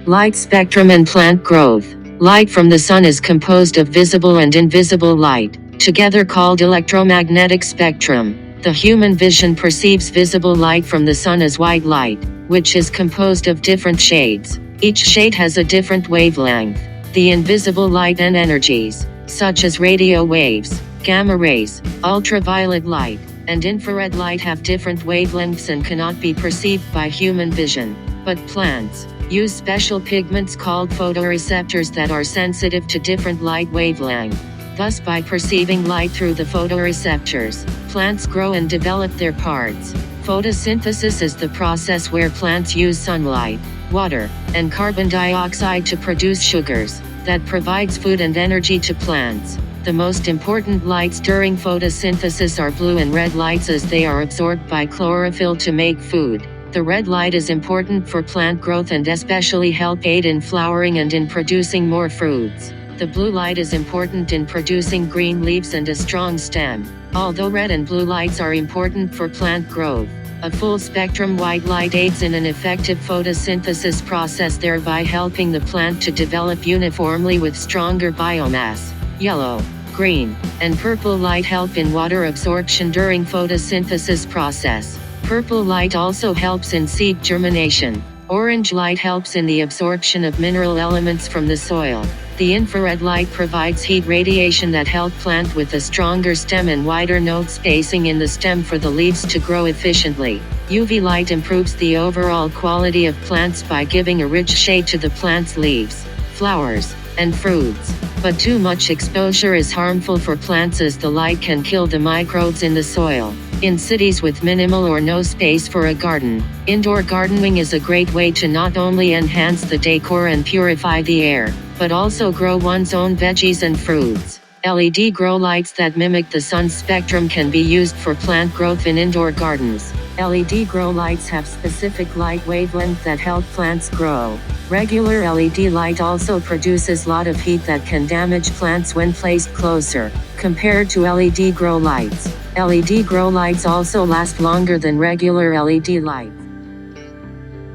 Light spectrum and plant growth. Light from the sun is composed of visible and invisible light, together called electromagnetic spectrum. The human vision perceives visible light from the sun as white light, which is composed of different shades. Each shade has a different wavelength. The invisible light and energies, such as radio waves, gamma rays, ultraviolet light, and infrared light have different wavelengths and cannot be perceived by human vision. But plants use special pigments called photoreceptors that are sensitive to different light wavelength. Thus, by perceiving light through the photoreceptors, plants grow and develop their parts. Photosynthesis is the process where plants use sunlight, water, and carbon dioxide to produce sugars that provides food and energy to plants. The most important lights during photosynthesis are blue and red lights, as they are absorbed by chlorophyll to make food. The red light is important for plant growth and especially help aid in flowering and in producing more fruits. The blue light is important in producing green leaves and a strong stem. Although red and blue lights are important for plant growth, a full-spectrum white light aids in an effective photosynthesis process, thereby helping the plant to develop uniformly with stronger biomass. Yellow, green, and purple light help in water absorption during photosynthesis process. Purple light also helps in seed germination. Orange light helps in the absorption of mineral elements from the soil. The infrared light provides heat radiation that help plant with a stronger stem and wider node spacing in the stem for the leaves to grow efficiently. UV light improves the overall quality of plants by giving a rich shade to the plant's leaves, flowers, and fruits. But too much exposure is harmful for plants, as the light can kill the microbes in the soil. In cities with minimal or no space for a garden, indoor gardening is a great way to not only enhance the decor and purify the air, but also grow one's own veggies and fruits. LED grow lights that mimic the sun's spectrum can be used for plant growth in indoor gardens. LED grow lights have specific light wavelength that help plants grow. Regular LED light also produces lot of heat that can damage plants when placed closer, compared to LED grow lights. LED grow lights also last longer than regular LED lights.